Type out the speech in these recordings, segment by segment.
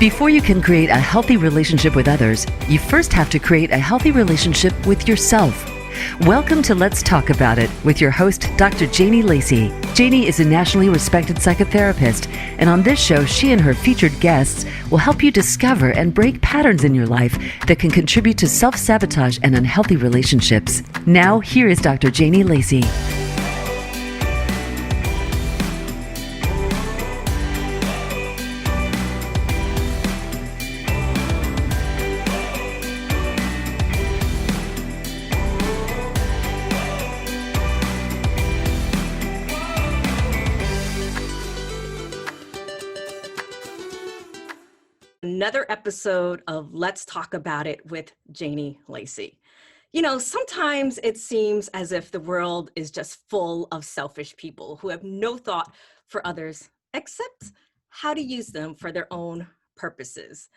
Before you can create a healthy relationship with others, you first have to create a healthy relationship with yourself. Welcome to Let's Talk About It with your host, Dr. Janie Lacy. Janie is a nationally respected psychotherapist, and on this show, she and her featured guests will help you discover and break patterns in your life that can contribute to self-sabotage and unhealthy relationships. Now, here is Dr. Janie Lacy. Another episode of Let's Talk About It with Janie Lacy. You know, sometimes it seems as if the world is just full of selfish people who have no thought for others except how to use them for their own purposes.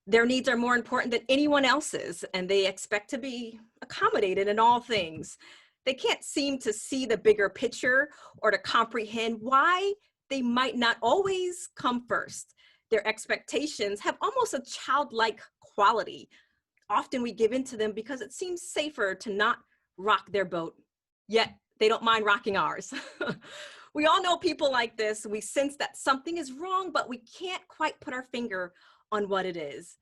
Their needs are more important than anyone else's, and they expect to be accommodated in all things. They can't seem to see the bigger picture or to comprehend why they might not always come first. Their expectations have almost a childlike quality. Often we give in to them because it seems safer to not rock their boat, yet they don't mind rocking ours. We all know people like this. We sense that something is wrong, but we can't quite put our finger on what it is.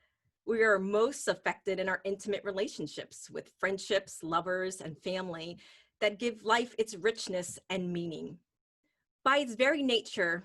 We are most affected in our intimate relationships with friendships, lovers, and family that give life its richness and meaning. By its very nature,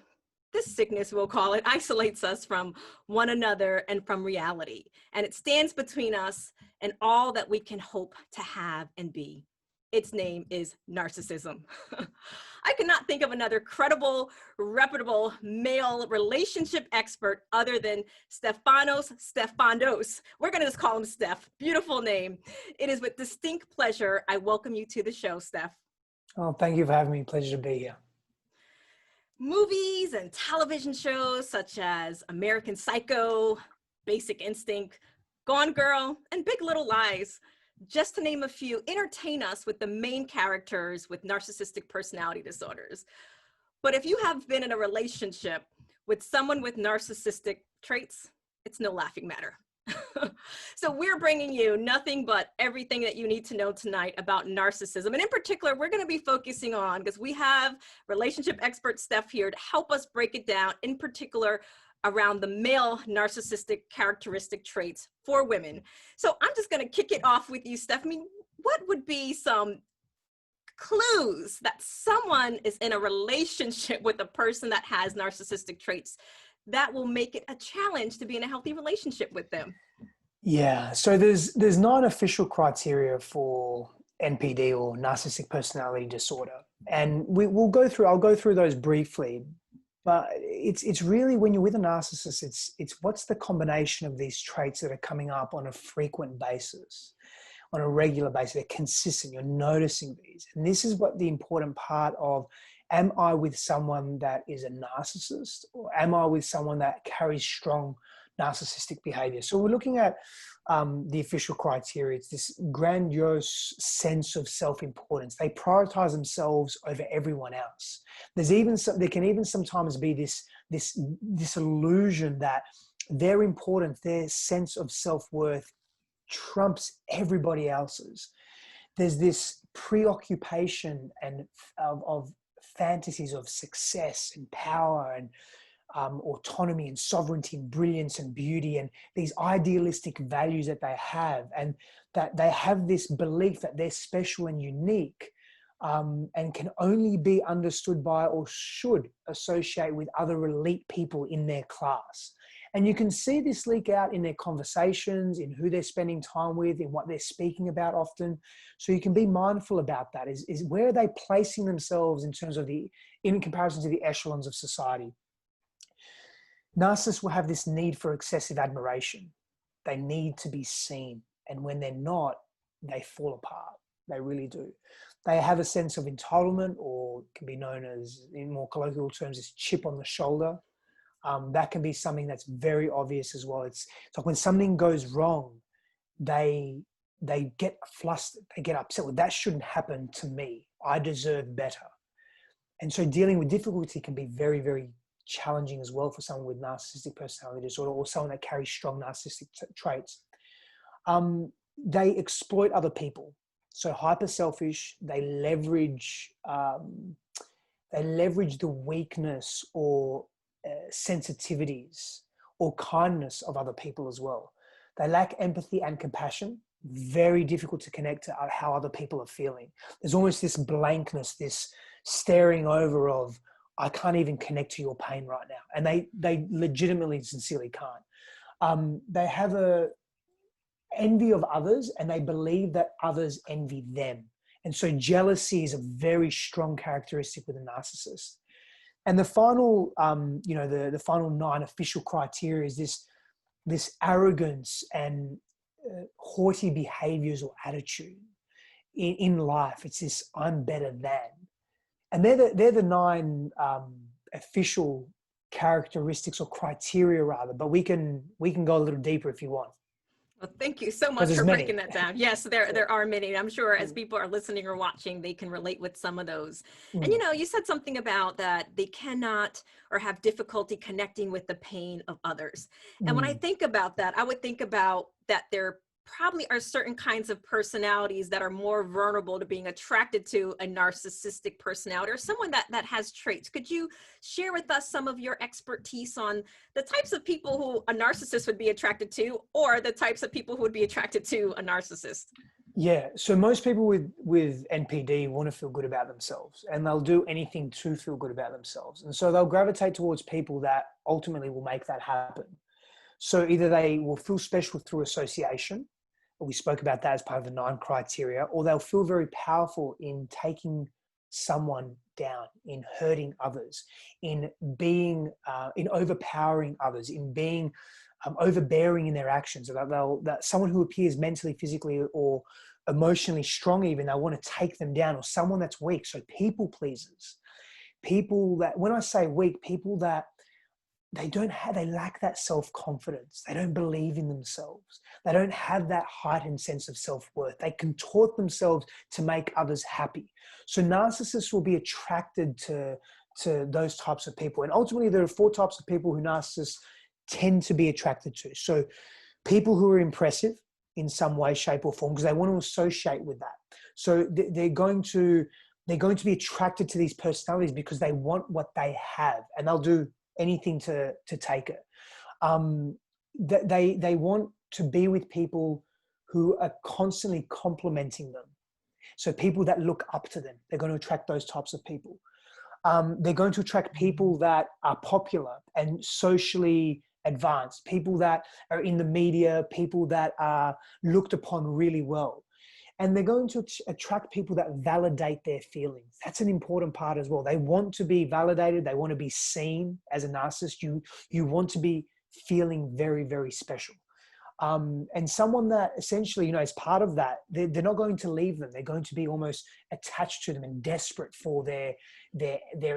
this sickness, we'll call it, isolates us from one another and from reality. And it stands between us and all that we can hope to have and be. Its name is narcissism. I cannot think of another credible, reputable male relationship expert other than Stefanos Sifandos. We're going to just call him Steph. Beautiful name. It is with distinct pleasure I welcome you to the show, Steph. Oh, thank you for having me. Pleasure to be here. Movies and television shows such as American Psycho, Basic Instinct, Gone Girl, and Big Little Lies, just to name a few, entertain us with the main characters with narcissistic personality disorders. But if you have been in a relationship with someone with narcissistic traits, it's no laughing matter. So we're bringing you nothing but everything that you need to know tonight about narcissism. And in particular, we're going to be focusing on, because we have relationship expert Steph here to help us break it down, in particular around the male narcissistic characteristic traits for women. So I'm just going to kick it off with you, Steph. I mean, what would be some clues that someone is in a relationship with a person that has narcissistic traits that will make it a challenge to be in a healthy relationship with them? Yeah, so there's not official criteria for NPD or narcissistic personality disorder, and I'll go through those briefly. But it's really, when you're with a narcissist, it's what's the combination of these traits that are coming up on a frequent basis, on a regular basis. They're consistent. You're noticing these, and this is what the important part of. Am I with someone that is a narcissist, or am I with someone that carries strong narcissistic behavior? So we're looking at the official criteria. It's this grandiose sense of self-importance. They prioritize themselves over everyone else. There can even sometimes be this illusion that their importance, their sense of self-worth trumps everybody else's. There's this preoccupation and of fantasies of success and power and autonomy and sovereignty and brilliance and beauty, and these idealistic values that they have, and that they have this belief that they're special and unique, and can only be understood by, or should associate with, other elite people in their class. And you can see this leak out in their conversations, in who they're spending time with, in what they're speaking about often. So you can be mindful about that. Is where are they placing themselves in terms of in comparison to the echelons of society? Narcissists will have this need for excessive admiration. They need to be seen. And when they're not, they fall apart. They really do. They have a sense of entitlement, or can be known as, in more colloquial terms, as chip on the shoulder. That can be something that's very obvious as well. It's like when something goes wrong, they get flustered, they get upset. Well, that shouldn't happen to me. I deserve better. And so dealing with difficulty can be very, very challenging as well for someone with narcissistic personality disorder or someone that carries strong narcissistic traits. They exploit other people. So hyper selfish, they leverage the weakness or sensitivities or kindness of other people as well. They lack empathy and compassion. Very difficult to connect to how other people are feeling. There's almost this blankness, this staring over of, I can't even connect to your pain right now. And they legitimately, sincerely can't. They have a envy of others, and they believe that others envy them. And so jealousy is a very strong characteristic with a narcissist. And the final, the final 9 official criteria is this arrogance and haughty behaviors or attitude in life. It's this, I'm better than. And they're the 9 official characteristics or criteria rather, but we can go a little deeper if you want. Well, thank you so much for breaking that down. Yes, there are many. I'm sure as people are listening or watching, they can relate with some of those. And you said something about that they cannot or have difficulty connecting with the pain of others. And when I think about that, I would think about that there probably are certain kinds of personalities that are more vulnerable to being attracted to a narcissistic personality or someone that has traits. Could you share with us some of your expertise on the types of people who a narcissist would be attracted to, or the types of people who would be attracted to a narcissist? Yeah, so most people with NPD want to feel good about themselves, and they'll do anything to feel good about themselves. And so they'll gravitate towards people that ultimately will make that happen. So either they will feel special through association, we spoke about that as part of the 9 criteria, or they'll feel very powerful in taking someone down, in hurting others, in being, in overpowering others, in being overbearing in their actions. That someone who appears mentally, physically, or emotionally strong even, they want to take them down, or someone that's weak. So people pleasers, people that, when I say weak, people that they lack that self-confidence. They don't believe in themselves. They don't have that heightened sense of self-worth. They contort themselves to make others happy. So narcissists will be attracted to those types of people. And ultimately there are 4 types of people who narcissists tend to be attracted to. So people who are impressive in some way, shape or form, because they want to associate with that. So they're going to be attracted to these personalities because they want what they have, and they'll do anything to take it. They want to be with people who are constantly complimenting them. So people that look up to them, they're going to attract those types of people. They're going to attract people that are popular and socially advanced, people that are in the media, people that are looked upon really well. And they're going to attract people that validate their feelings. That's an important part as well. They want to be validated. They want to be seen as a narcissist. You want to be feeling very, very special. And someone that essentially, as part of that, they're not going to leave them. They're going to be almost attached to them and desperate for their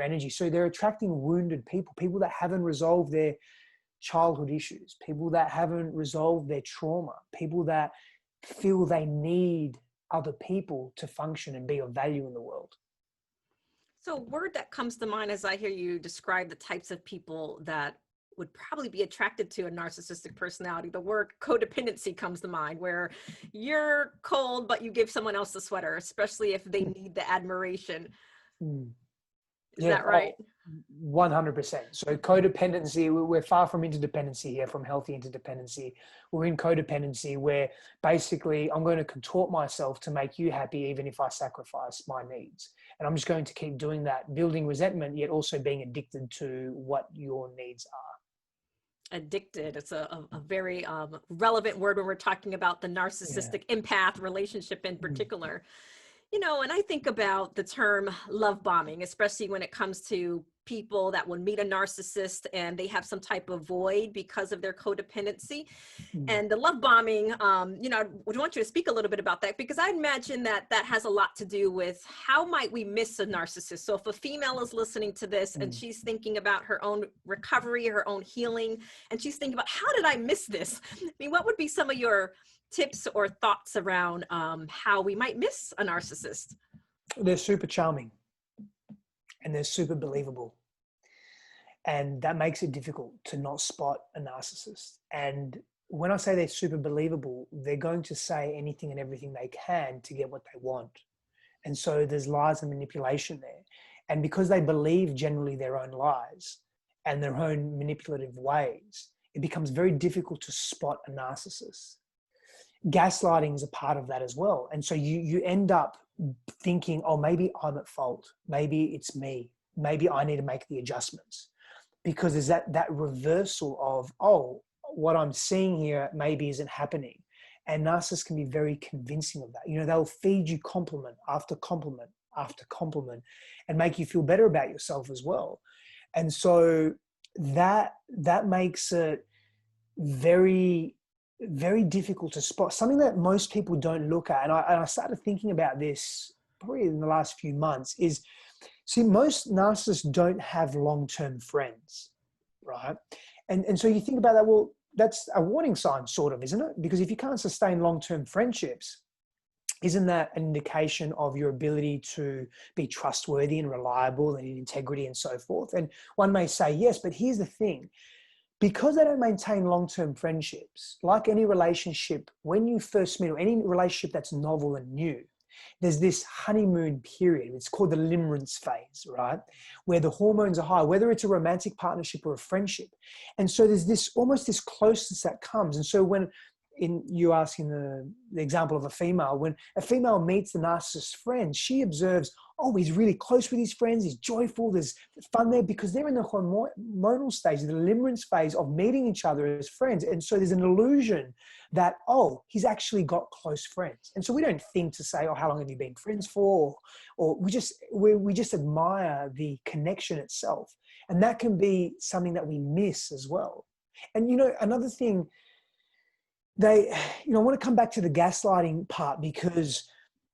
energy. So they're attracting wounded people, people that haven't resolved their childhood issues, people that haven't resolved their trauma, people that feel they need other people to function and be of value in the world. So a word that comes to mind as I hear you describe the types of people that would probably be attracted to a narcissistic personality, the word codependency comes to mind, where you're cold, but you give someone else the sweater, especially if they need the admiration. Is that right? 100%. So codependency, we're far from interdependency here, from healthy interdependency. We're in codependency where basically I'm going to contort myself to make you happy, even if I sacrifice my needs. And I'm just going to keep doing that, building resentment, yet also being addicted to what your needs are. Addicted. It's a very relevant word when we're talking about the narcissistic empath relationship in particular. And I think about the term love bombing, especially when it comes to people that will meet a narcissist and they have some type of void because of their codependency. And the love bombing, I would want you to speak a little bit about that, because I imagine that has a lot to do with how might we miss a narcissist. So if a female is listening to this and she's thinking about her own recovery, her own healing, and she's thinking about, how did I miss this? I mean, what would be some of your tips or thoughts around how we might miss a narcissist? They're super charming and they're super believable. And that makes it difficult to not spot a narcissist. And when I say they're super believable, they're going to say anything and everything they can to get what they want. And so there's lies and manipulation there. And because they believe generally their own lies and their own manipulative ways, it becomes very difficult to spot a narcissist. Gaslighting is a part of that as well. And so you end up thinking, oh, maybe I'm at fault. Maybe it's me. Maybe I need to make the adjustments. Because there's that reversal of, oh, what I'm seeing here maybe isn't happening. And narcissists can be very convincing of that. You know, they'll feed you compliment after compliment after compliment and make you feel better about yourself as well. And so that makes it very, very difficult to spot. Something that most people don't look at, and I started thinking about this probably in the last few months, is, see, most narcissists don't have long-term friends, right? And so you think about that, well, that's a warning sign, sort of, isn't it? Because if you can't sustain long-term friendships, isn't that an indication of your ability to be trustworthy and reliable and in integrity and so forth? And one may say yes, but here's the thing. Because they don't maintain long-term friendships, like any relationship, when you first meet, or any relationship that's novel and new, there's this honeymoon period. It's called the limerence phase, right? Where the hormones are high, whether it's a romantic partnership or a friendship. And so there's this almost this closeness that comes. And so when you asking the example of a female, when a female meets the narcissist friend, she observes, oh, he's really close with his friends, he's joyful, there's fun there, because they're in the hormonal stage, the limerence phase of meeting each other as friends. And so there's an illusion that, oh, he's actually got close friends. And so we don't think to say, oh, how long have you been friends for? Or we just admire the connection itself. And that can be something that we miss as well. And, you know, another thing, I want to come back to the gaslighting part, because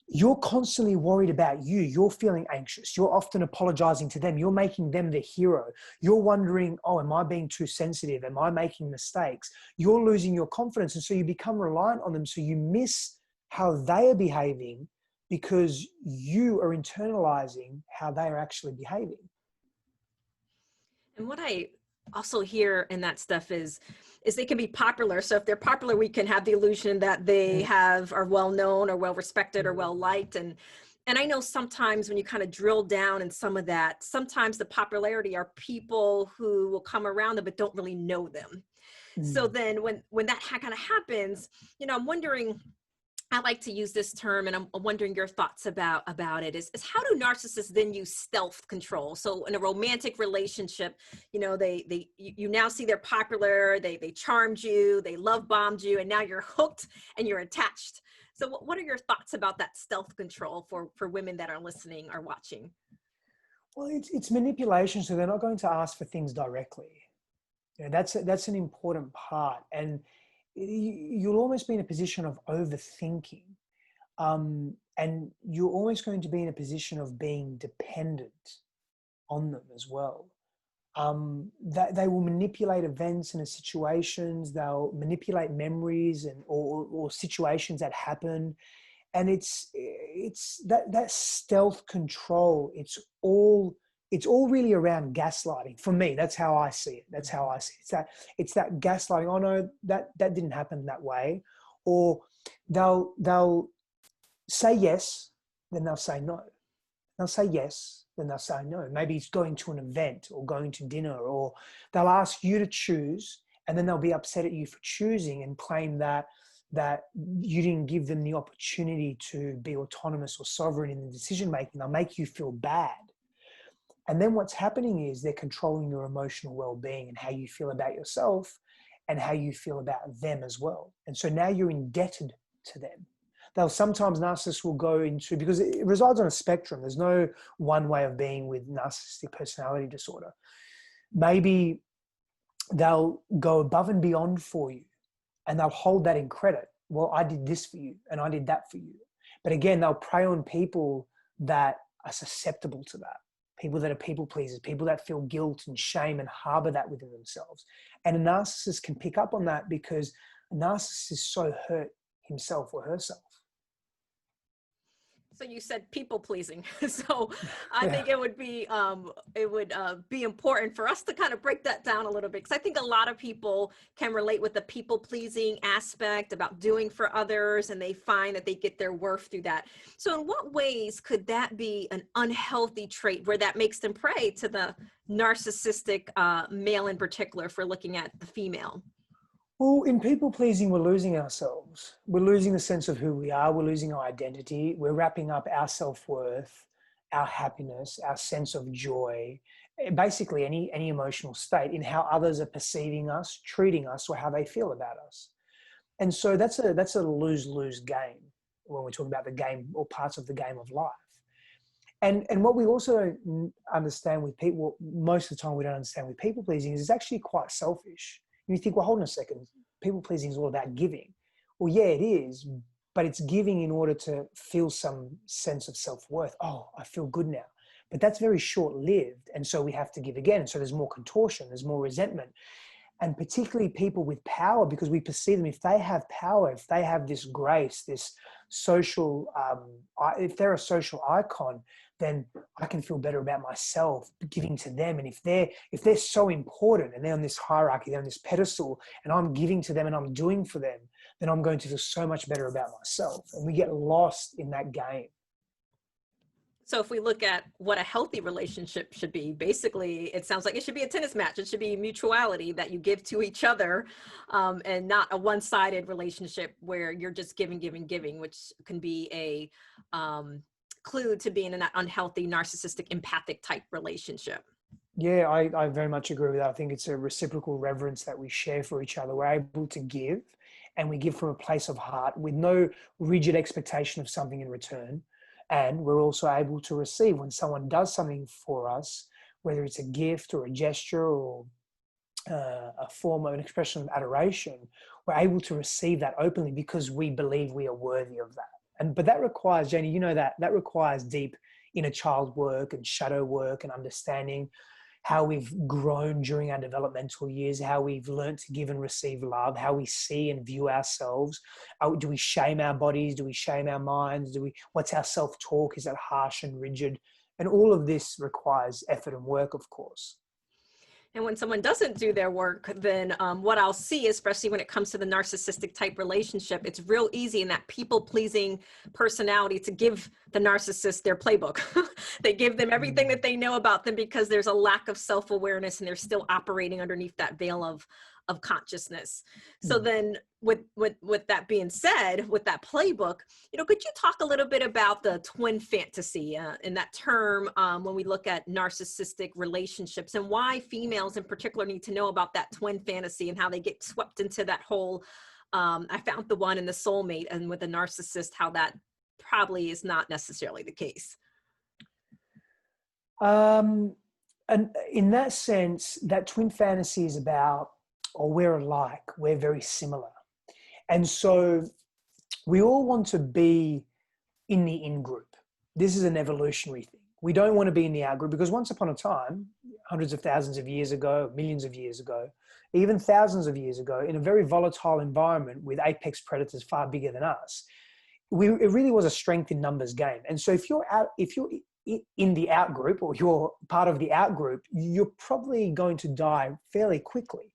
you're constantly worried about you. You're feeling anxious. You're often apologizing to them. You're making them the hero. You're wondering, oh, am I being too sensitive? Am I making mistakes? You're losing your confidence. And so you become reliant on them. So you miss how they are behaving because you are internalizing how they are actually behaving. And what I also hear in that stuff is they can be popular. So if they're popular, we can have the illusion that they are well known or well respected or well liked. And I know sometimes when you kind of drill down in some of that, sometimes the popularity are people who will come around them but don't really know them. So then when that kind of happens, you know, I'm wondering, I like to use this term, and I'm wondering your thoughts about it, is how do narcissists then use stealth control? So in a romantic relationship, you know, you now see they're popular, they charmed you, they love bombed you, and now you're hooked and you're attached. So what are your thoughts about that stealth control for women that are listening or watching? Well, it's manipulation. So they're not going to ask for things directly. You know, that's an important part. And you'll almost be in a position of overthinking, and you're always going to be in a position of being dependent on them as well. That they will manipulate events and situations. They'll manipulate memories or situations that happen, and it's that stealth control. It's all really around gaslighting. For me, that's how I see it. That's how I see it. It's that gaslighting. Oh no, that didn't happen that way. Or they'll say yes, then they'll say no. They'll say yes, then they'll say no. Maybe it's going to an event or going to dinner, or they'll ask you to choose, and then they'll be upset at you for choosing and claim that you didn't give them the opportunity to be autonomous or sovereign in the decision making. They'll make you feel bad. And then what's happening is they're controlling your emotional well-being and how you feel about yourself and how you feel about them as well. And so now you're indebted to them. Narcissists will go into, because it resides on a spectrum. There's no one way of being with narcissistic personality disorder. Maybe they'll go above and beyond for you, and they'll hold that in credit. Well, I did this for you and I did that for you. But again, they'll prey on people that are susceptible to that. People that are people pleasers, people that feel guilt and shame and harbor that within themselves. And a narcissist can pick up on that because a narcissist is so hurt himself or herself. So you said people pleasing. So I think it would be important for us to kind of break that down a little bit, because I think a lot of people can relate with the people pleasing aspect about doing for others, and they find that they get their worth through that. So in what ways could that be an unhealthy trait where that makes them prey to the narcissistic male in particular, if we're looking at the female? Well, in people pleasing, we're losing ourselves. We're losing the sense of who we are. We're losing our identity. We're wrapping up our self-worth, our happiness, our sense of joy, basically any emotional state in how others are perceiving us, treating us, or how they feel about us. And so that's a lose-lose game when we're talking about the game or parts of the game of life. And what we also don't understand with people, most of the time we don't understand with people pleasing, is it's actually quite selfish. And you think, well, hold on a second, people pleasing is all about giving. Well, yeah, it is, but it's giving in order to feel some sense of self-worth. Oh, I feel good now. But that's very short-lived. And so we have to give again. So there's more contortion, there's more resentment. And particularly people with power, because we perceive them, if they have power, if they have this grace, this social, if they're a social icon, then I can feel better about myself giving to them. And if they're so important and they're on this hierarchy, they're on this pedestal, and I'm giving to them and I'm doing for them, then I'm going to feel so much better about myself. And we get lost in that game. So if we look at what a healthy relationship should be, basically, it sounds like it should be a tennis match. It should be mutuality that you give to each other, and not a one-sided relationship where you're just giving, which can be a clue to being in an unhealthy, narcissistic, empathic type relationship. Yeah, I very much agree with that. I think it's a reciprocal reverence that we share for each other. We're able to give, and we give from a place of heart with no rigid expectation of something in return. And we're also able to receive when someone does something for us, whether it's a gift or a gesture or a form of an expression of adoration, we're able to receive that openly because we believe we are worthy of that. But that requires, Janie, you know, that requires deep inner child work and shadow work and understanding how we've grown during our developmental years, how we've learned to give and receive love, how we see and view ourselves. Do we shame our bodies? Do we shame our minds? What's our self-talk? Is that harsh and rigid? And all of this requires effort and work, of course. And when someone doesn't do their work, then what I'll see, especially when it comes to the narcissistic type relationship, it's real easy in that people-pleasing personality to give the narcissist their playbook. They give them everything that they know about them because there's a lack of self-awareness and they're still operating underneath that veil of consciousness. So then with that being said, with that playbook, could you talk a little bit about the twin fantasy in that term when we look at narcissistic relationships, and why females in particular need to know about that twin fantasy and how they get swept into that whole, I found the one in the soulmate, and with a narcissist, how that probably is not necessarily the case. And in that sense, that twin fantasy is about, or we're alike, we're very similar. And so we all want to be in the in-group. This is an evolutionary thing. We don't want to be in the out-group because once upon a time, hundreds of thousands of years ago, millions of years ago, even thousands of years ago, in a very volatile environment with apex predators far bigger than us, it really was a strength in numbers game. And so if you're in the out-group, or you're part of the out-group, you're probably going to die fairly quickly.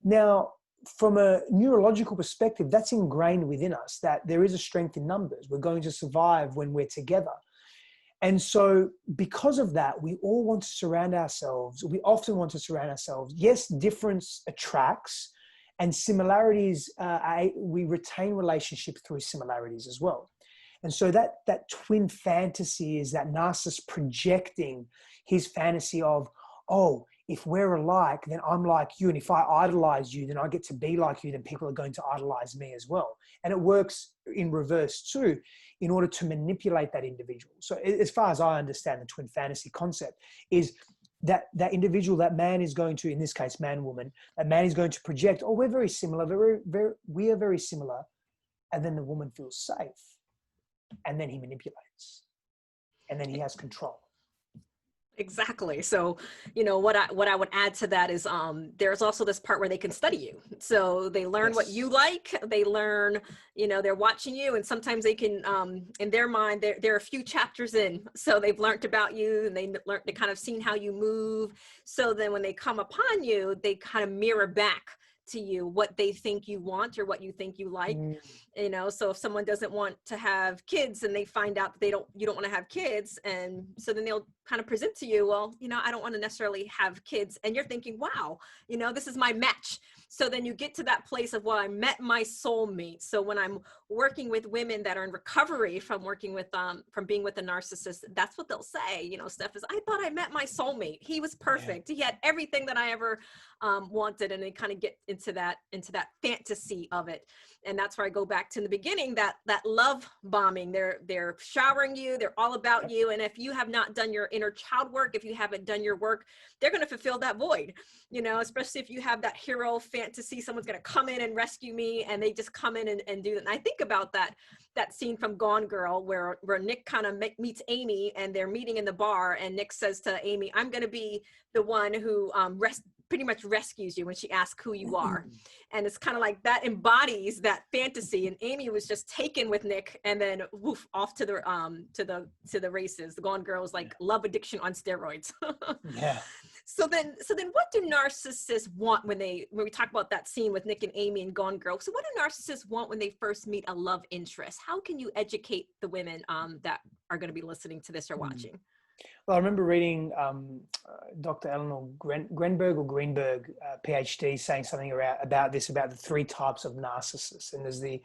Now, from a neurological perspective, that's ingrained within us that there is a strength in numbers. We're going to survive when we're together. And so because of that, we all want to surround ourselves. We often want to surround ourselves. Yes, difference attracts, and similarities, we retain relationships through similarities as well. And so that twin fantasy is that narcissist projecting his fantasy of, oh, if we're alike, then I'm like you. And if I idolize you, then I get to be like you. Then people are going to idolize me as well. And it works in reverse too, in order to manipulate that individual. So as far as I understand the twin fantasy concept is that individual, that man is going to, in this case, man, woman, that man is going to project, oh, we're very similar. We are very similar. And then the woman feels safe. And then he manipulates. And then he has control. Exactly. So, what I would add to that is there's also this part where they can study you. So they learn what you Yes. like, they learn, they're watching you, and sometimes they can in their mind they're a few chapters in. So they've learned about you, and they kind of seen how you move. So then when they come upon you, they kind of mirror back to you what they think you want or what you think you like. Mm, So if someone doesn't want to have kids and they find out that you don't want to have kids, and so then they'll kind of present to you, well, I don't want to necessarily have kids, and you're thinking, wow, this is my match. So then you get to that place of, well, I met my soulmate. So when I'm working with women that are in recovery from working with from being with a narcissist, that's what they'll say. Steph, is I thought I met my soulmate. He was perfect. yeah. He had everything that I ever wanted. And they kind of get into that fantasy of it. And that's where I go back to in the beginning, that love bombing. They're showering you, they're all about you. And if you have not done your inner child work, if you haven't done your work, they're going to fulfill that void, especially if you have that hero fantasy, someone's going to come in and rescue me, and they just come in and do that. And I think about that scene from Gone Girl where Nick kind of meets Amy, and they're meeting in the bar, and Nick says to Amy, I'm going to be the one who pretty much rescues you when she asks who you are. And it's kind of like that embodies that fantasy. And Amy was just taken with Nick, and then woof, off to the races. The Gone Girl was like love addiction on steroids. Yeah. So then what do narcissists want when we talk about that scene with Nick and Amy and Gone Girl? So what do narcissists want when they first meet a love interest? How can you educate the women that are going to be listening to this or watching? Well, I remember reading Dr. Eleanor Grenberg or Greenberg, PhD, saying something about the three types of narcissists. And there's the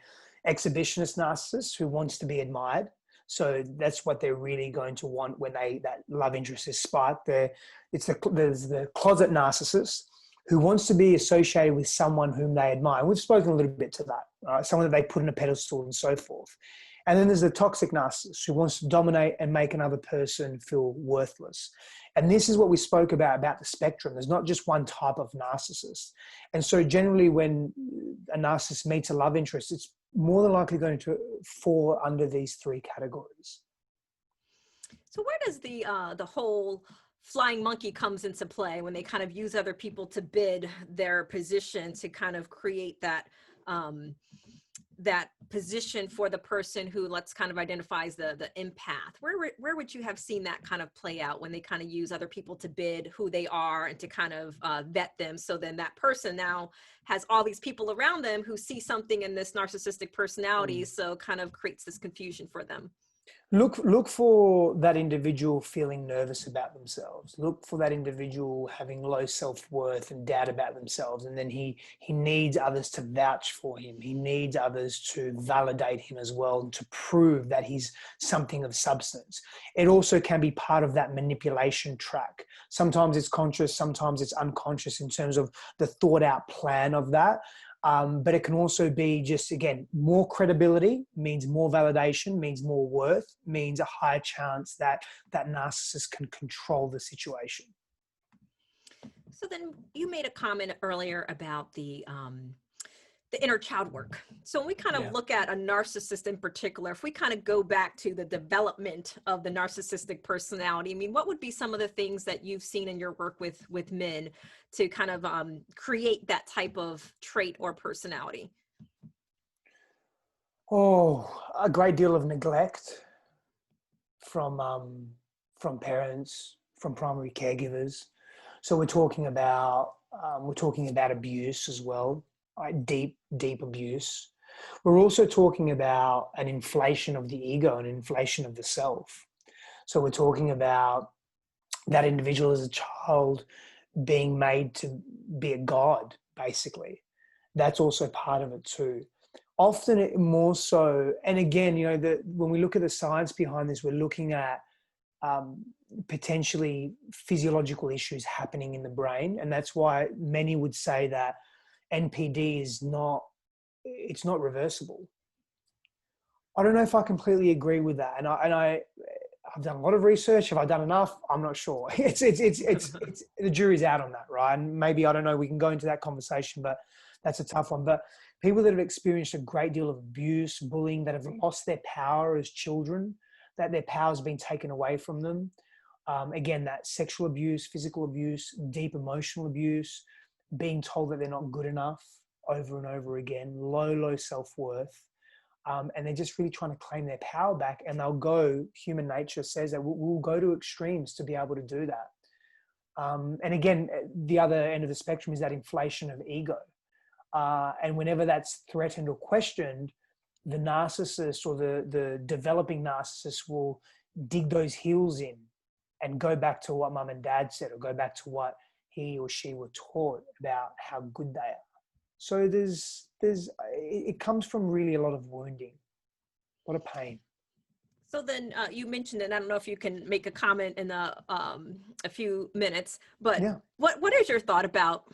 exhibitionist narcissist who wants to be admired. So that's what they're really going to want when that love interest is sparked. There's the closet narcissist who wants to be associated with someone whom they admire. We've spoken a little bit to that, right? Someone that they put on a pedestal and so forth. And then there's the toxic narcissist who wants to dominate and make another person feel worthless. And this is what we spoke about the spectrum. There's not just one type of narcissist. And so generally when a narcissist meets a love interest, it's more than likely going to fall under these three categories. So where does the whole flying monkey comes into play when they kind of use other people to bid their position to kind of create that that position for the person who let's kind of identifies the empath? Where would you have seen that kind of play out when they kind of use other people to bid who they are and to kind of vet them? So then that person now has all these people around them who see something in this narcissistic personality. So kind of creates this confusion for them. Look for that individual feeling nervous about themselves. Look for that individual having low self-worth and doubt about themselves. And then he needs others to vouch for him. He needs others to validate him as well and to prove that he's something of substance. It also can be part of that manipulation track. Sometimes it's conscious, sometimes it's unconscious in terms of the thought out plan of that. But it can also be just, again, more credibility means more validation, means more worth, means a higher chance that that narcissist can control the situation. So then you made a comment earlier about the inner child work. So when we kind of look at a narcissist in particular, if we kind of go back to the development of the narcissistic personality, I mean, what would be some of the things that you've seen in your work with men to kind of create that type of trait or personality? Oh, a great deal of neglect from parents, from primary caregivers. So we're talking about abuse as well. Deep abuse. We're also talking about an inflation of the ego, an inflation of the self. So we're talking about that individual as a child being made to be a god, basically. That's also part of it too. Often more so, and again, when we look at the science behind this, we're looking at potentially physiological issues happening in the brain. And that's why many would say that NPD is not reversible. I don't know if I completely agree with that. And I've done a lot of research. Have I done enough? I'm not sure. It's the jury's out on that, right? And maybe, I don't know, we can go into that conversation, but that's a tough one. But people that have experienced a great deal of abuse, bullying, that have lost their power as children, that their power has been taken away from them, Again, that sexual abuse, physical abuse, deep emotional abuse, being told that they're not good enough over and over again, low self-worth. And they're just really trying to claim their power back. And they'll go, human nature says that we'll go to extremes to be able to do that. And again, the other end of the spectrum is that inflation of ego. And whenever that's threatened or questioned, the narcissist or the developing narcissist will dig those heels in and go back to what mum and dad said, or go back to what he or she were taught about how good they are. So it comes from really a lot of wounding, a lot of pain. So then you mentioned, and I don't know if you can make a comment in a few minutes, but yeah. What is your thought about,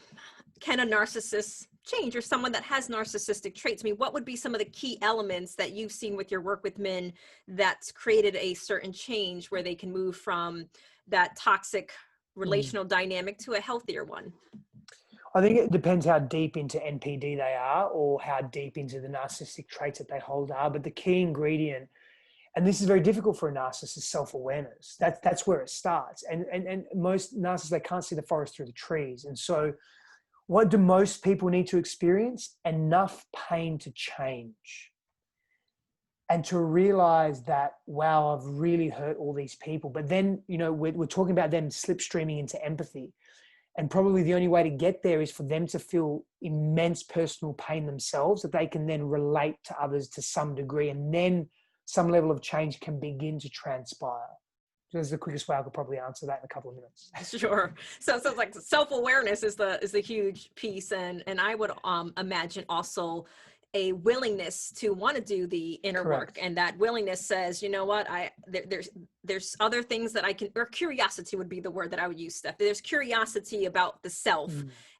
can a narcissist change, or someone that has narcissistic traits? I mean, what would be some of the key elements that you've seen with your work with men that's created a certain change where they can move from that toxic relational dynamic to a healthier one? I think it depends how deep into NPD they are, or how deep into the narcissistic traits that they hold are. But the key ingredient, and this is very difficult for a narcissist, is self-awareness. That's where it starts. And most narcissists, they can't see the forest through the trees. And so what do most people need to experience? Enough pain to change. And to realize that, wow, I've really hurt all these people. But then, we're talking about them slipstreaming into empathy. And probably the only way to get there is for them to feel immense personal pain themselves, that they can then relate to others to some degree. And then some level of change can begin to transpire. So that's the quickest way I could probably answer that in a couple of minutes. Sure. So it's like self-awareness is the huge piece. And I would imagine also a willingness to want to do the inner work. And that willingness says, you know what, there's other things that I can, or curiosity would be the word that I would use, Steph. There's curiosity about the self.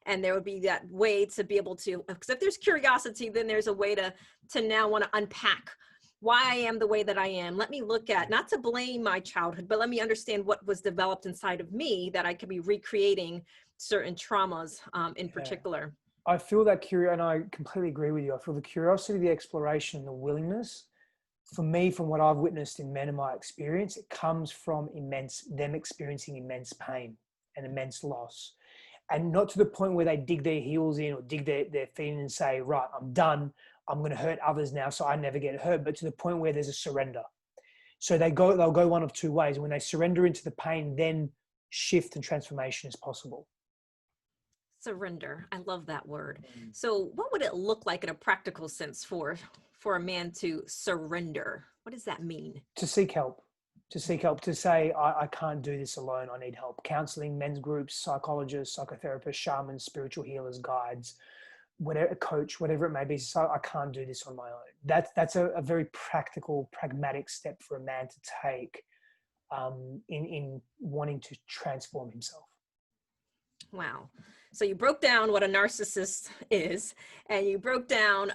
And there would be that way to be able to, because if there's curiosity, then there's a way to now want to unpack why I am the way that I am. Let me look at, not to blame my childhood, but let me understand what was developed inside of me that I could be recreating certain traumas in particular. I feel that curiosity, and I completely agree with you. I feel the curiosity, the exploration, the willingness. For me, from what I've witnessed in men in my experience, it comes from them experiencing immense pain and immense loss. And not to the point where they dig their heels in or dig their feet in and say, right, I'm done. I'm going to hurt others now so I never get hurt, but to the point where there's a surrender. So they'll go one of two ways. When they surrender into the pain, then shift and transformation is possible. Surrender. I love that word. So what would it look like in a practical sense for a man to surrender? What does that mean? To seek help. To say, I can't do this alone. I need help. Counseling, men's groups, psychologists, psychotherapists, shamans, spiritual healers, guides, whatever, a coach, whatever it may be. So I can't do this on my own. That's a very practical, pragmatic step for a man to take in wanting to transform himself. Wow. So you broke down what a narcissist is, and you broke down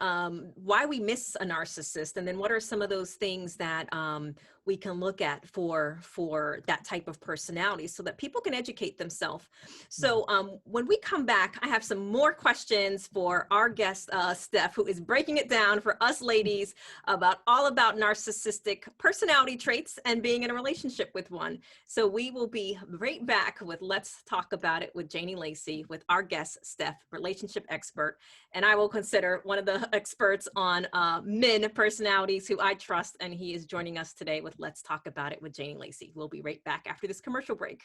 why we miss a narcissist, and then what are some of those things that we can look at for that type of personality so that people can educate themselves. So when we come back, I have some more questions for our guest, Steph, who is breaking it down for us ladies all about narcissistic personality traits and being in a relationship with one. So we will be right back with Let's Talk About It with Janie Lacy, with our guest, Steph, relationship expert. And I will consider one of the experts on men personalities who I trust, and he is joining us today with Let's Talk About It with Janie Lacy. We'll be right back after this commercial break.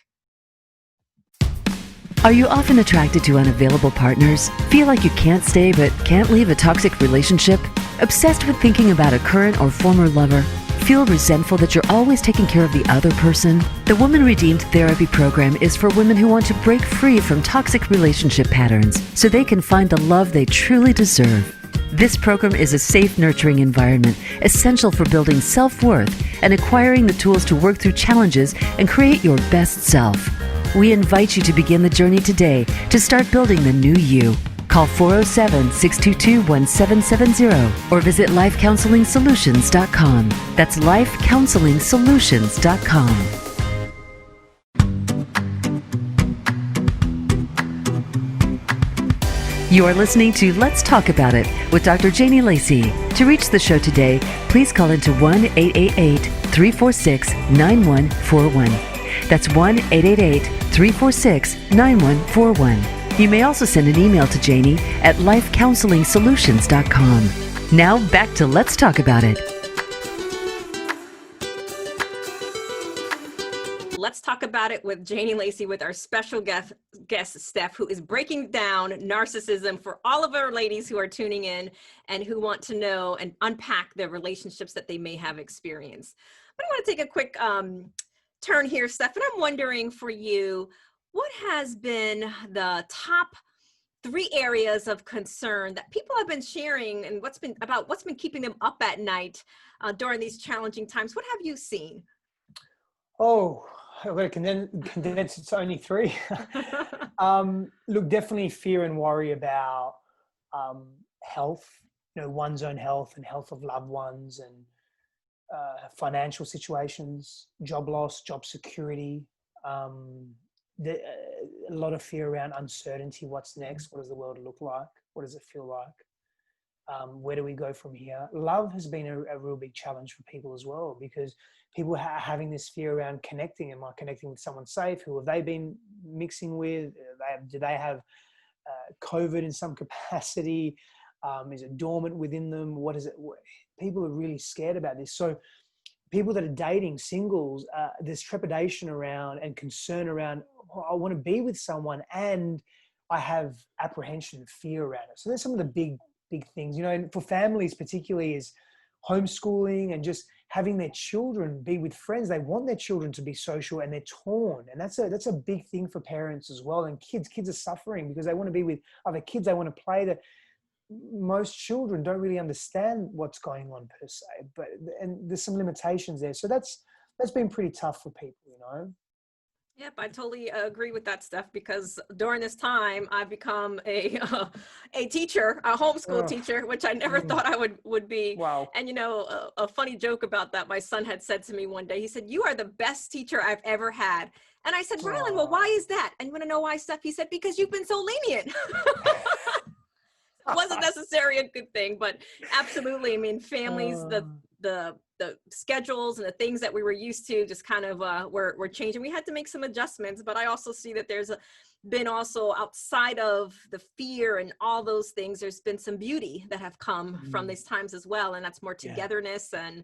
Are you often attracted to unavailable partners? Feel like you can't stay but can't leave a toxic relationship? Obsessed with thinking about a current or former lover? Feel resentful that you're always taking care of the other person? The Woman Redeemed Therapy Program is for women who want to break free from toxic relationship patterns so they can find the love they truly deserve. This program is a safe, nurturing environment essential for building self-worth and acquiring the tools to work through challenges and create your best self. We invite you to begin the journey today to start building the new you. Call 407-622-1770 or visit lifecounseling.solutions.com. That's lifecounseling.solutions.com. You are listening to Let's Talk About It with Dr. Janie Lacy. To reach the show today, please call into 1-888-346-9141. That's 1-888-346-9141. You may also send an email to Janie at lifecounselingsolutions.com. Now back to Let's Talk About It. Let's talk about it with Janie Lacy, with our special guest Steph, who is breaking down narcissism for all of our ladies who are tuning in and who want to know and unpack the relationships that they may have experienced. But I want to take a quick turn here, Steph, and I'm wondering for you, what has been the top 3 areas of concern that people have been sharing, and what's been keeping them up at night during these challenging times? What have you seen? Oh, I'm going to condense it to only 3. Look, definitely fear and worry about health, one's own health and health of loved ones, and financial situations, job loss, job security. A lot of fear around uncertainty. What's next? What does the world look like? What does it feel like? Where do we go from here? Love has been a real big challenge for people as well, because people are having this fear around connecting. Am I connecting with someone safe? Who have they been mixing with? Do they have COVID in some capacity? Is it dormant within them? What is it? People are really scared about this. So people that are dating, singles, there's trepidation around and concern around, I want to be with someone and I have apprehension and fear around it. So there's some of the big things, and for families particularly, is homeschooling and just having their children be with friends. They want their children to be social, and they're torn. And that's a big thing for parents as well. And kids are suffering because they want to be with other kids. They want to play. That most children don't really understand what's going on per se, and there's some limitations there. So that's been pretty tough for people, Yep, I totally agree with that, Steph, because during this time I've become a teacher, a homeschool teacher, which I never thought I would be. Wow. And a funny joke about that, my son had said to me one day, he said, "You are the best teacher I've ever had." And I said, "Rylan, well, why is that?" And you want to know why, Steph? He said, "Because you've been so lenient." It wasn't necessarily a good thing, but absolutely. I mean, families, the schedules and the things that we were used to just kind of were changing. We had to make some adjustments, but I also see that there's been also, outside of the fear and all those things, there's been some beauty that have come from these times as well. And that's more togetherness and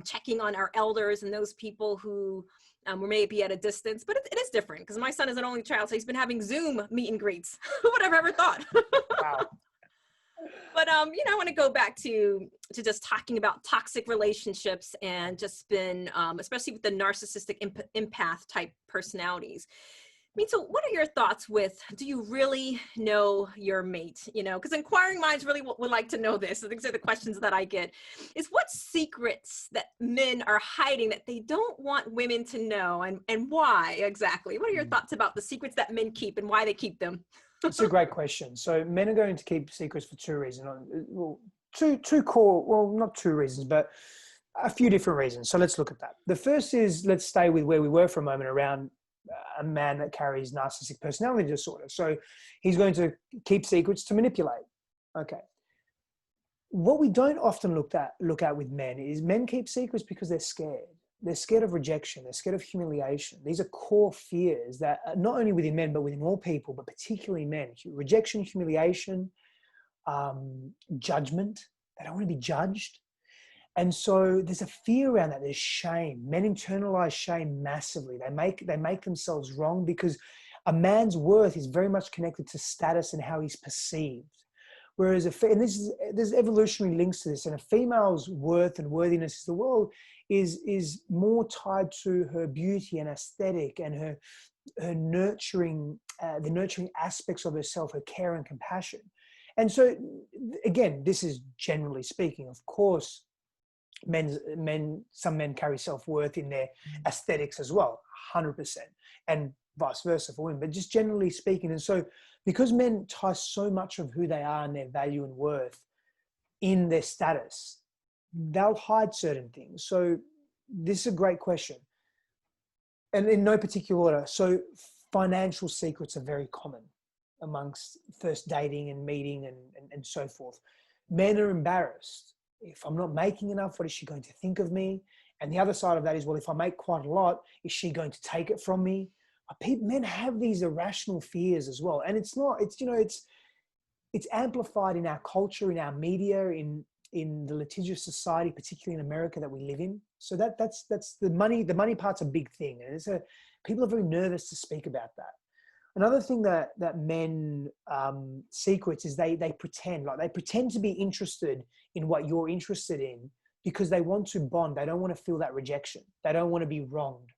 checking on our elders and those people who were maybe at a distance, but it is different because my son is an only child. So he's been having Zoom meet and greets. Who would have ever thought? Wow. But, I want to go back to just talking about toxic relationships and just been, especially with the narcissistic empath type personalities. I mean, so what are your thoughts with, do you really know your mate? Because inquiring minds really would like to know this. So these are the questions that I get, is what secrets that men are hiding that they don't want women to know, and why exactly? What are your thoughts about the secrets that men keep and why they keep them? It's a great question. So men are going to keep secrets for 2 reasons. Well, two core, well, not 2 reasons, but a few different reasons. So let's look at that. The first is, let's stay with where we were for a moment around a man that carries narcissistic personality disorder. So he's going to keep secrets to manipulate. Okay. What we don't often look at with men is men keep secrets because they're scared. They're scared of rejection. They're scared of humiliation. These are core fears that not only within men, but within all people, but particularly men. Rejection, humiliation, judgment. They don't want to be judged. And so there's a fear around that. There's shame. Men internalize shame massively. They make themselves wrong because a man's worth is very much connected to status and how he's perceived. Whereas there's evolutionary links to this, and a female's worth and worthiness in the world is more tied to her beauty and aesthetic and her nurturing, the nurturing aspects of herself, her care and compassion. And so, again, this is generally speaking. Of course, some men carry self-worth in their aesthetics as well, 100%, and vice versa for women, but just generally speaking. And so because men tie so much of who they are and their value and worth in their status, they'll hide certain things. So this is a great question. And in no particular order. So financial secrets are very common amongst first dating and meeting and so forth. Men are embarrassed. If I'm not making enough, what is she going to think of me? And the other side of that is, well, if I make quite a lot, is she going to take it from me? Men have these irrational fears as well. And it's not, it's, it's amplified in our culture, in our media, in the litigious society, particularly in America that we live in. So that's the money part's a big thing. And people are very nervous to speak about that. Another thing that men secrets is they pretend to be interested in what you're interested in because they want to bond. They don't want to feel that rejection. They don't want to be wronged.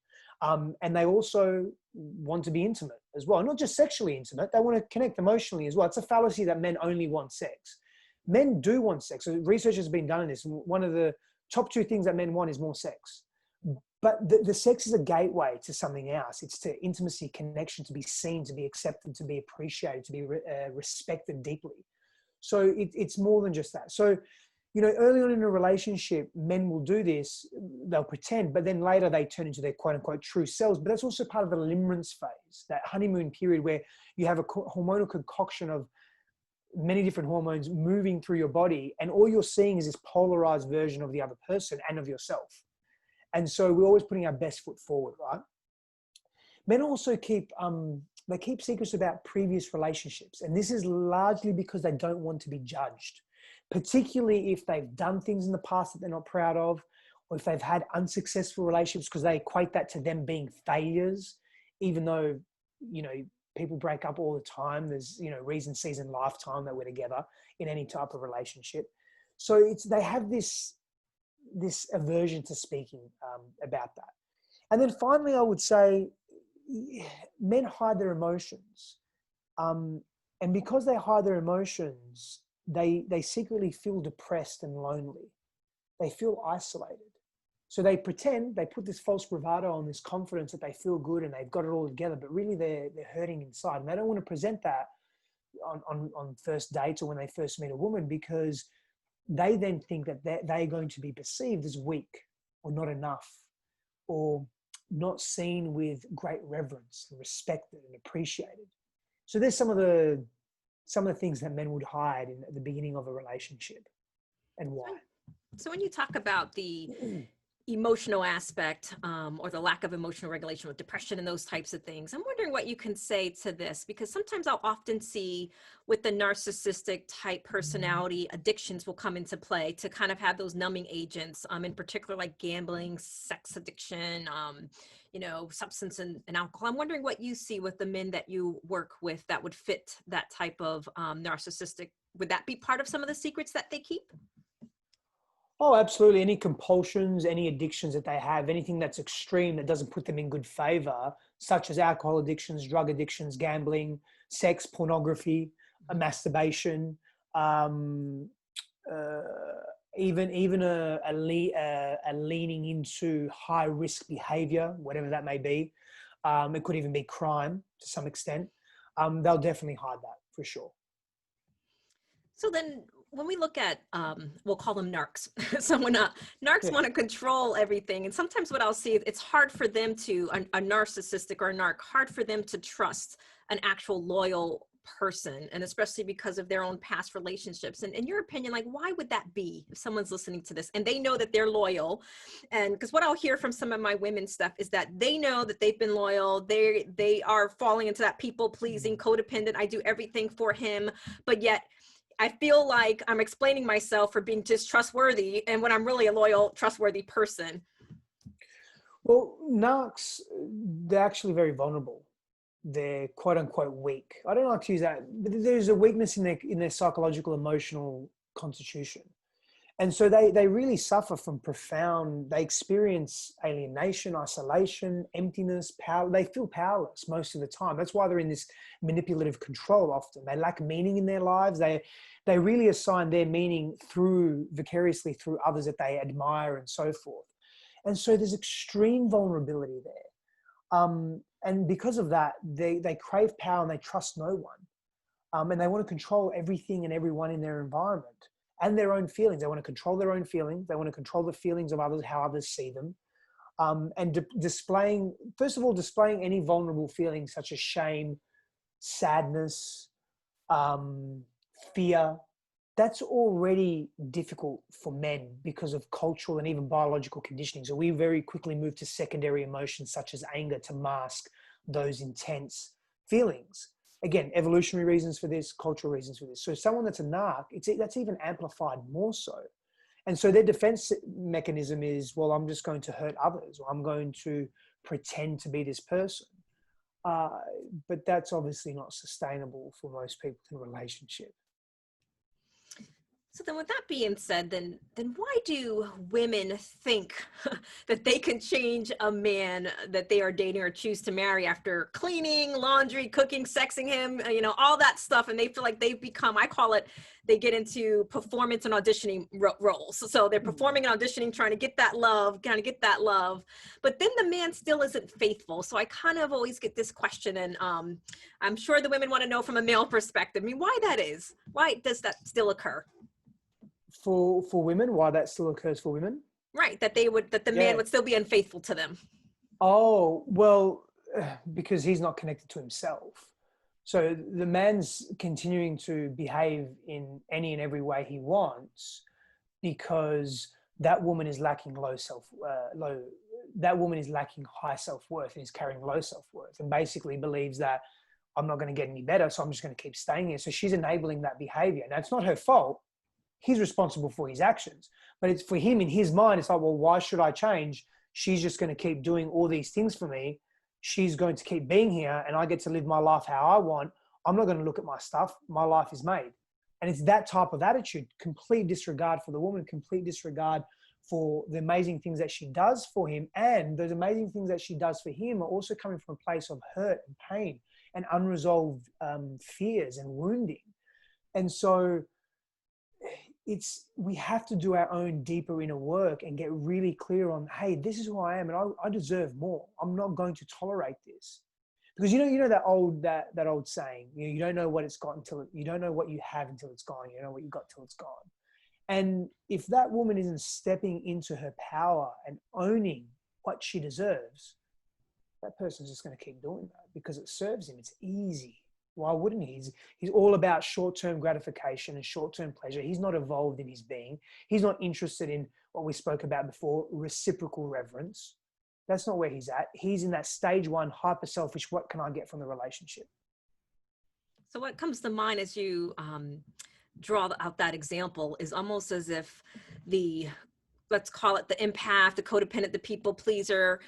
And they also want to be intimate as well. Not just sexually intimate. They want to connect emotionally as well. It's a fallacy that men only want sex. Men do want sex. So research has been done on this. One of the top 2 things that men want is more sex. But the sex is a gateway to something else. It's to intimacy, connection, to be seen, to be accepted, to be appreciated, to be respected deeply. So it's more than just that. So, early on in a relationship, men will do this. They'll pretend, but then later they turn into their quote unquote true selves. But that's also part of the limerence phase, that honeymoon period where you have a hormonal concoction of many different hormones moving through your body. And all you're seeing is this polarized version of the other person and of yourself. And so we're always putting our best foot forward, right? Men also keep secrets about previous relationships. And this is largely because they don't want to be judged, particularly if they've done things in the past that they're not proud of, or if they've had unsuccessful relationships, because they equate that to them being failures, even though, people break up all the time. There's, reason, season, lifetime that we're together in any type of relationship. So they have this aversion to speaking about that. And then finally, I would say men hide their emotions. And because they hide their emotions, they secretly feel depressed and lonely. They feel isolated. So they pretend, they put this false bravado on, this confidence that they feel good and they've got it all together, but really they're hurting inside. And they don't want to present that on first dates or when they first meet a woman, because they then think that they're going to be perceived as weak or not enough or not seen with great reverence and respected and appreciated. So there's some of the things that men would hide at the beginning of a relationship, and why. So when you talk about the emotional aspect or the lack of emotional regulation with depression and those types of things, I'm wondering what you can say to this, because sometimes I'll often see with the narcissistic type personality, addictions will come into play to kind of have those numbing agents, in particular like gambling, sex addiction, substance and alcohol. I'm wondering what you see with the men that you work with that would fit that type of narcissistic. Would that be part of some of the secrets that they keep? Oh, absolutely. Any compulsions, any addictions that they have, anything that's extreme that doesn't put them in good favor, such as alcohol addictions, drug addictions, gambling, sex, pornography, masturbation, even a leaning into high risk behavior, whatever that may be. It could even be crime to some extent. They'll definitely hide that for sure. So then when we look at, we'll call them narcs. So when narcs want to control everything, and sometimes what I'll see, it's hard for them to, a narcissistic or a narc, hard for them to trust an actual loyal person, and especially because of their own past relationships. And in your opinion, like, why would that be if someone's listening to this and they know that they're loyal? And because what I'll hear from some of my women stuff is that they know that they've been loyal. They are falling into that people pleasing, codependent. I do everything for him, but yet I feel like I'm explaining myself for being just trustworthy, and when I'm really a loyal, trustworthy person. Well, narcs, they're actually very vulnerable. They're quote unquote weak. I don't like to use that, but there's a weakness in their psychological, emotional constitution. And so they really suffer from they experience alienation, isolation, emptiness, power. They feel powerless most of the time. That's why they're in this manipulative control often. They lack meaning in their lives. They really assign their meaning vicariously through others that they admire and so forth. And so there's extreme vulnerability there. And because of that, they crave power and they trust no one. And they want to control everything and everyone in their environment. And their own feelings. They want to control their own feelings. They want to control the feelings of others, how others see them. And displaying any vulnerable feelings such as shame, sadness, fear, that's already difficult for men because of cultural and even biological conditioning. So we very quickly move to secondary emotions such as anger to mask those intense feelings. Again, evolutionary reasons for this, cultural reasons for this. So someone that's a narc, that's even amplified more so. And so their defense mechanism is, well, I'm just going to hurt others, or I'm going to pretend to be this person. But that's obviously not sustainable for most people in a relationship. So then with that being said, then why do women think that they can change a man that they are dating or choose to marry after cleaning, laundry, cooking, sexing him, all that stuff, and they feel like they've become, I call it, they get into performance and auditioning roles. So they're performing and auditioning, trying to get that love, but then the man still isn't faithful. So I kind of always get this question, and I'm sure the women want to know from a male perspective, why that is. Why does that still occur? For women, why that still occurs for women? Right, that the man would still be unfaithful to them. Oh, well, because he's not connected to himself. So the man's continuing to behave in any and every way he wants because that woman is lacking that woman is lacking high self-worth and is carrying low self-worth, and basically believes that I'm not going to get any better, so I'm just going to keep staying here. So she's enabling that behavior. Now, it's not her fault. He's responsible for his actions, but it's for him in his mind. It's like, well, why should I change? She's just going to keep doing all these things for me. She's going to keep being here and I get to live my life how I want. I'm not going to look at my stuff. My life is made. And it's that type of attitude, complete disregard for the woman, complete disregard for the amazing things that she does for him. And those amazing things that she does for him are also coming from a place of hurt and pain and unresolved fears and wounding. And so we have to do our own deeper inner work and get really clear on, hey, this is who I am and I deserve more. I'm not going to tolerate this. Because you know that old saying, you don't know what it's got you don't know what you have until it's gone. You don't know what you got till it's gone. And if that woman isn't stepping into her power and owning what she deserves, that person's just going to keep doing that because it serves him. It's easy. Why wouldn't he? He's all about short-term gratification and short-term pleasure. He's not evolved in his being. He's not interested in what we spoke about before, reciprocal reverence. That's not where he's at. He's in that stage one, hyper selfish, what can I get from the relationship? So what comes to mind as you draw out that example is almost as if let's call it the empath, the codependent, the people pleaser,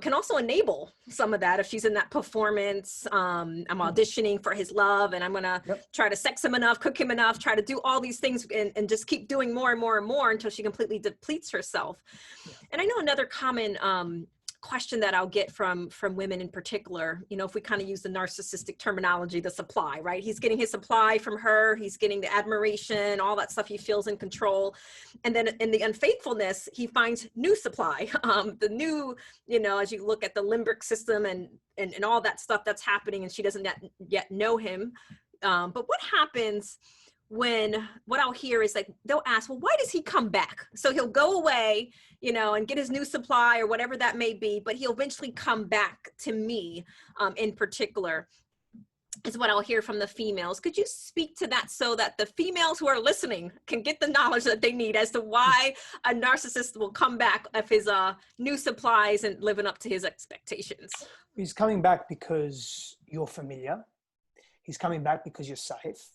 can also enable some of that. If she's in that performance, I'm auditioning for his love and I'm going to try to sex him enough, cook him enough, try to do all these things and just keep doing more and more and more until she completely depletes herself. Yeah. And I know another common question that I'll get from women in particular, if we kind of use the narcissistic terminology, the supply, right? He's getting his supply from her. He's getting the admiration, all that stuff. He feels in control. And then in the unfaithfulness, he finds new supply, the new, as you look at the limbic system and all that stuff that's happening and she doesn't yet know him. But what happens when what I'll hear is like, they'll ask, well, why does he come back? So he'll go away, and get his new supply or whatever that may be, but he'll eventually come back to me in particular, is what I'll hear from the females. Could you speak to that so that the females who are listening can get the knowledge that they need as to why a narcissist will come back of his new supplies and living up to his expectations? He's coming back because you're familiar. He's coming back because you're safe.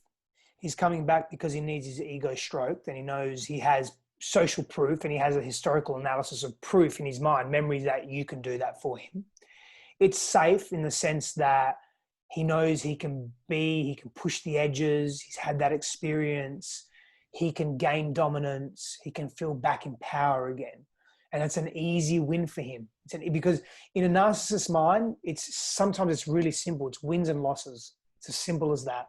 He's coming back because he needs his ego stroked and he knows he has social proof and he has a historical analysis of proof in his mind, memories that you can do that for him. It's safe in the sense that he knows he can push the edges. He's had that experience. He can gain dominance. He can feel back in power again. And it's an easy win for him. Because in a narcissist's mind, sometimes it's really simple. It's wins and losses. It's as simple as that.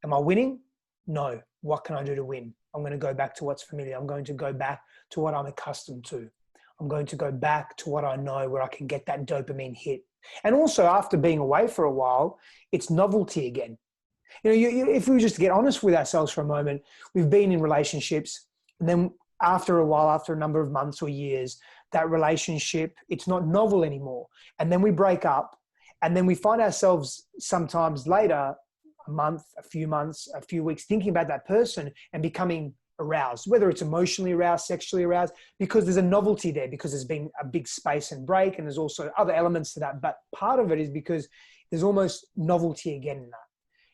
Am I winning? No. What can I do to win? I'm going to go back to what's familiar. I'm going to go back to what I'm accustomed to. I'm going to go back to what I know where I can get that dopamine hit. And also after being away for a while, it's novelty again. If we were just to get honest with ourselves for a moment, we've been in relationships and then after a while, after a number of months or years, that relationship, it's not novel anymore. And then we break up and then we find ourselves sometimes later a month, a few months, a few weeks, thinking about that person and becoming aroused, whether it's emotionally aroused, sexually aroused, because there's a novelty there, because there's been a big space and break, and there's also other elements to that. But part of it is because there's almost novelty again in that.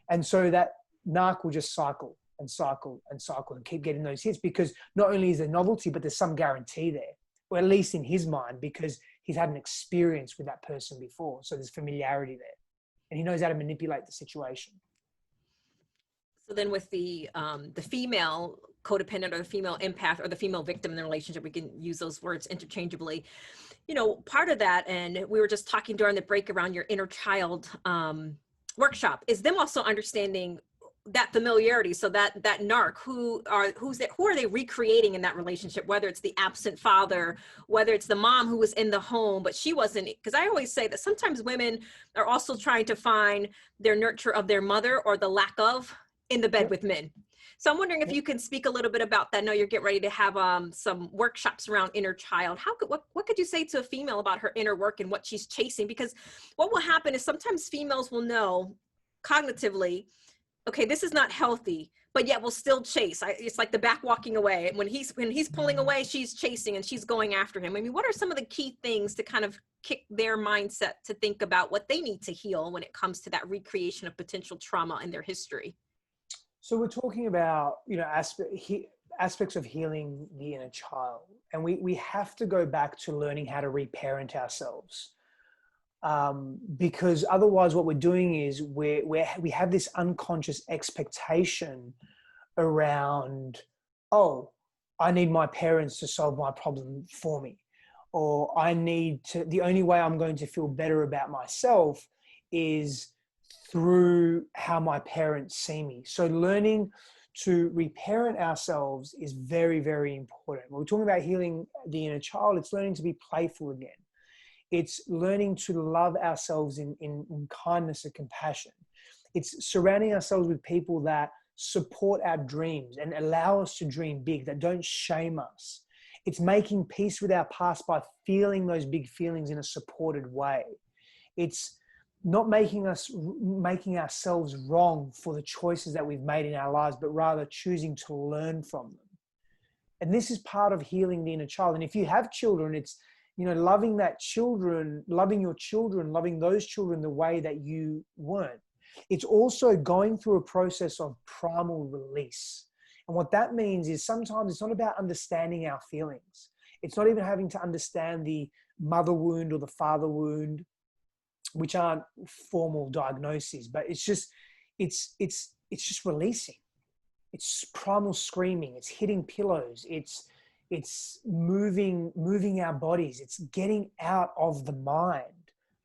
And so that narc will just cycle and cycle and cycle and keep getting those hits, because not only is there novelty, but there's some guarantee there, or at least in his mind, because he's had an experience with that person before. So there's familiarity there, and he knows how to manipulate the situation. So then with the female codependent or the female empath or the female victim in the relationship, we can use those words interchangeably. You know, part of that, and we were just talking during the break around your inner child workshop, is them also understanding that familiarity. So that narc, who are they recreating in that relationship, whether it's the absent father, whether it's the mom who was in the home but she wasn't, because I always say that sometimes women are also trying to find their nurture of their mother or the lack of in the bed with men. So I'm wondering if you can speak a little bit about that. I know you're getting ready to have some workshops around inner child. What could you say to a female about her inner work and what she's chasing? Because what will happen is sometimes females will know cognitively, okay, this is not healthy, but yet we'll still chase. It's like the back walking away. When he's pulling away, she's chasing and she's going after him. I mean, what are some of the key things to kind of kick their mindset to think about what they need to heal when it comes to that recreation of potential trauma in their history? So we're talking about, you know, aspects of healing the inner child. And we have to go back to learning how to reparent ourselves. Because otherwise what we're doing is we have this unconscious expectation around, oh, I need my parents to solve my problem for me. Or the only way I'm going to feel better about myself is through how my parents see me. So learning to reparent ourselves is very, very important. When we're talking about healing the inner child, it's learning to be playful again. It's learning to love ourselves in kindness and compassion. It's surrounding ourselves with people that support our dreams and allow us to dream big, that don't shame us. It's making peace with our past by feeling those big feelings in a supported way. It's not making ourselves wrong for the choices that we've made in our lives, but rather choosing to learn from them. And this is part of healing the inner child. And if you have children, it's, you know, loving your children, loving those children the way that you weren't. It's also going through a process of primal release. And what that means is sometimes it's not about understanding our feelings. It's not even having to understand the mother wound or the father wound, which aren't formal diagnoses, but it's just releasing. It's primal screaming. It's hitting pillows. It's moving our bodies. It's getting out of the mind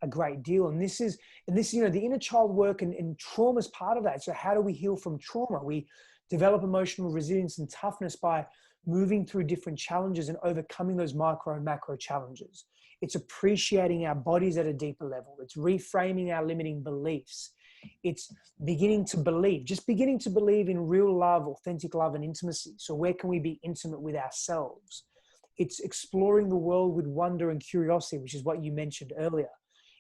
a great deal. And this, you know, the inner child work and trauma is part of that. So how do we heal from trauma? We develop emotional resilience and toughness by moving through different challenges and overcoming those micro and macro challenges. It's appreciating our bodies at a deeper level. It's reframing our limiting beliefs. It's beginning to believe in real love, authentic love and intimacy. So where can we be intimate with ourselves? It's exploring the world with wonder and curiosity, which is what you mentioned earlier.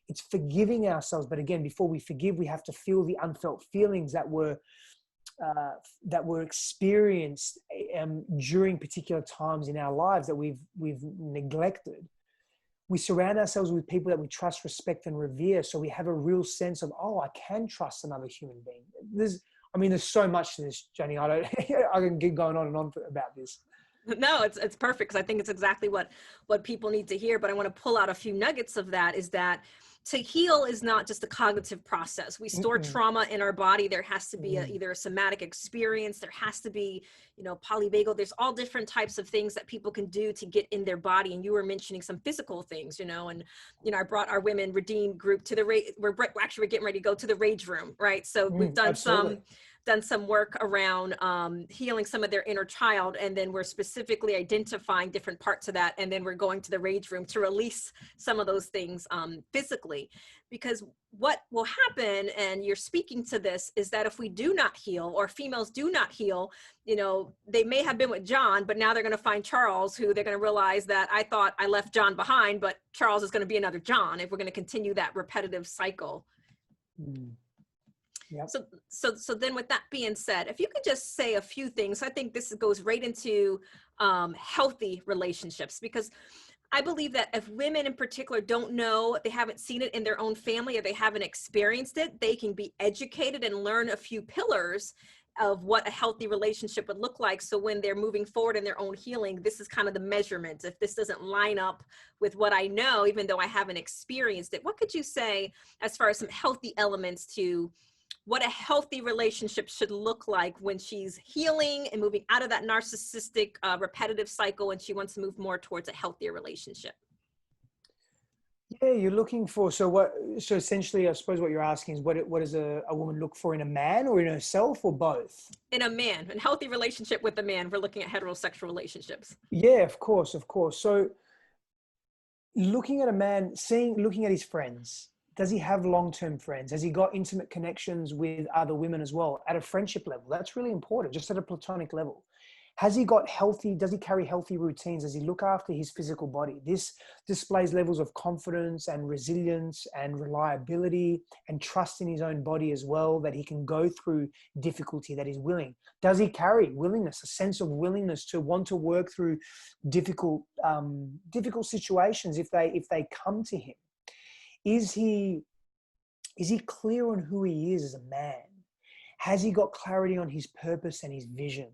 It's forgiving ourselves. But again, before we forgive, we have to feel the unfelt feelings that were experienced during particular times in our lives that we've neglected. We surround ourselves with people that we trust, respect, and revere. So we have a real sense of, oh, I can trust another human being. There's so much to this, Janie. I can keep going on and on about this. No, it's perfect, because I think it's exactly what people need to hear. But I want to pull out a few nuggets of that, is that to heal is not just a cognitive process. We store trauma in our body. There has to be either a somatic experience. There has to be, you know, polyvagal. There's all different types of things that people can do to get in their body. And you were mentioning some physical things, you know, and, you know, I brought our Women Redeemed group to we're getting ready to go to the rage room, right? So we've done some work around healing some of their inner child, and then we're specifically identifying different parts of that, and then we're going to the rage room to release some of those things physically. Because what will happen, and you're speaking to this, is that if we do not heal, or females do not heal, you know, they may have been with John, but now they're going to find Charles, who they're going to realize that I thought I left John behind, but Charles is going to be another John, if we're going to continue that repetitive cycle. Yep. So then with that being said, if you could just say a few things, I think this goes right into healthy relationships, because I believe that if women in particular don't know, they haven't seen it in their own family, or they haven't experienced it, they can be educated and learn a few pillars of what a healthy relationship would look like. So when they're moving forward in their own healing, this is kind of the measurement. If this doesn't line up with what I know, even though I haven't experienced it, what could you say as far as some healthy elements to what a healthy relationship should look like when she's healing and moving out of that narcissistic repetitive cycle, and she wants to move more towards a healthier relationship? Yeah, you're looking for, so essentially, I suppose what you're asking is what does a woman look for in a man, or in herself, or both? In a man, a healthy relationship with a man. We're looking at heterosexual relationships. Yeah, of course. So looking at a man, looking at his friends, does he have long-term friends? Has he got intimate connections with other women as well at a friendship level? That's really important, just at a platonic level. Does he carry healthy routines? Does he look after his physical body? This displays levels of confidence and resilience and reliability and trust in his own body as well, that he can go through difficulty, that he's willing. Does he carry willingness, a sense of willingness to want to work through difficult situations if they come to him? Is he clear on who he is as a man? Has he got clarity on his purpose and his vision?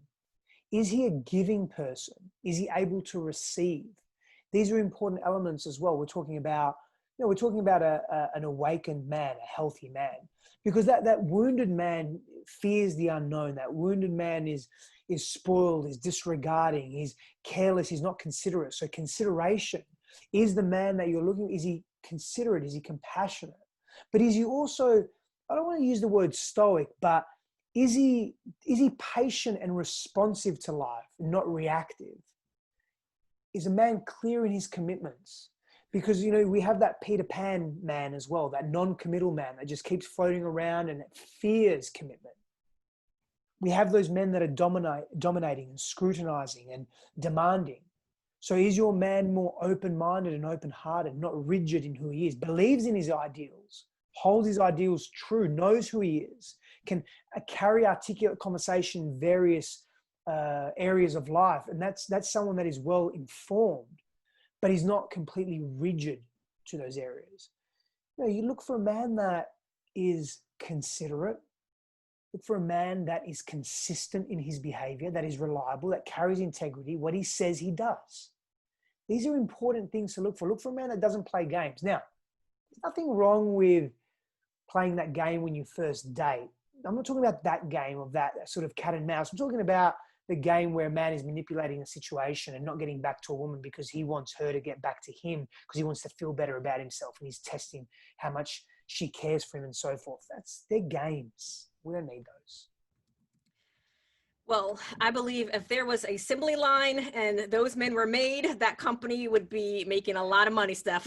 Is he a giving person? Is he able to receive? These are important elements as well. We're talking about an awakened man, a healthy man, because that wounded man fears the unknown. That wounded man is spoiled, is disregarding, he's careless, he's not considerate. So consideration is the man that you're looking. Is he considerate? Is he compassionate? But is he also, I don't want to use the word stoic, but is he patient and responsive to life, not reactive? Is a man clear in his commitments? Because, we have that Peter Pan man as well, that non-committal man that just keeps floating around and fears commitment. We have those men that are dominating and scrutinizing and demanding. So is your man more open-minded and open-hearted, not rigid in who he is, believes in his ideals, holds his ideals true, knows who he is, can carry articulate conversation in various areas of life? And that's someone that is well informed, but he's not completely rigid to those areas. You look for a man that is considerate. Look for a man that is consistent in his behavior, that is reliable, that carries integrity, what he says he does. These are important things to look for. Look for a man that doesn't play games. Now, there's nothing wrong with playing that game when you first date. I'm not talking about that game of that sort of cat and mouse. I'm talking about the game where a man is manipulating a situation and not getting back to a woman because he wants her to get back to him, because he wants to feel better about himself, and he's testing how much she cares for him and so forth. They're games. We don't need those. Well, I believe if there was a assembly line and those men were made, that company would be making a lot of money, Steph.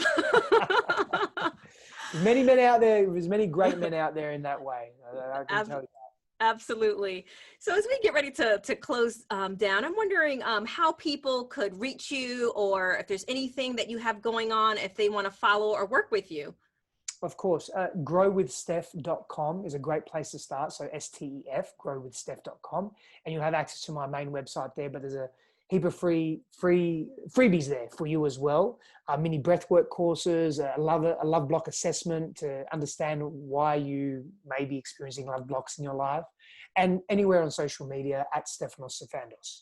There's many men out there. There's many great men out there in that way. I can tell you that. Absolutely. So as we get ready to close down, I'm wondering how people could reach you, or if there's anything that you have going on, if they want to follow or work with you. Of course, growwithsteph.com is a great place to start. So STEF, growwithsteph.com, and you'll have access to my main website there. But there's a heap of freebies there for you as well. Mini breathwork courses, a love block assessment to understand why you may be experiencing love blocks in your life, and anywhere on social media at Stefanos Sifandos.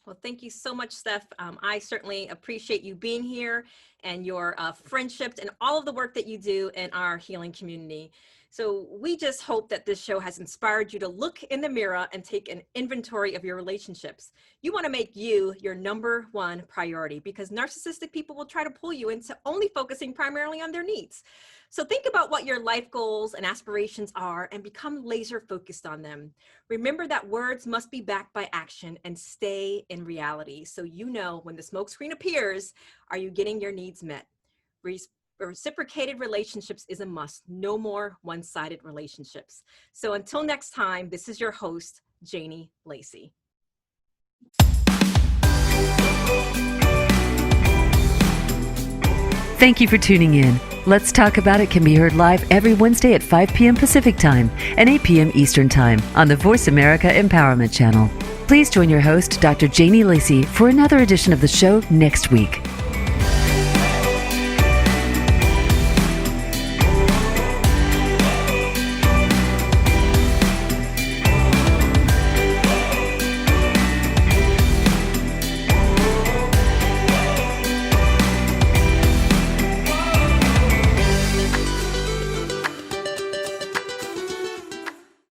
Well, thank you so much, Steph. I certainly appreciate you being here and your friendships and all of the work that you do in our healing community. So we just hope that this show has inspired you to look in the mirror and take an inventory of your relationships. You want to make you your number one priority, because narcissistic people will try to pull you into only focusing primarily on their needs. So think about what your life goals and aspirations are and become laser focused on them. Remember that words must be backed by action, and stay in reality. So you know when the smoke screen appears, are you getting your needs met? Reciprocated relationships is a must. No more one-sided relationships. So until next time, this is your host, Janie Lacy. Thank you for tuning in. Let's Talk About It can be heard live every Wednesday at 5 p.m. Pacific Time and 8 p.m. Eastern Time on the Voice America Empowerment Channel. Please join your host, Dr. Janie Lacy, for another edition of the show next week.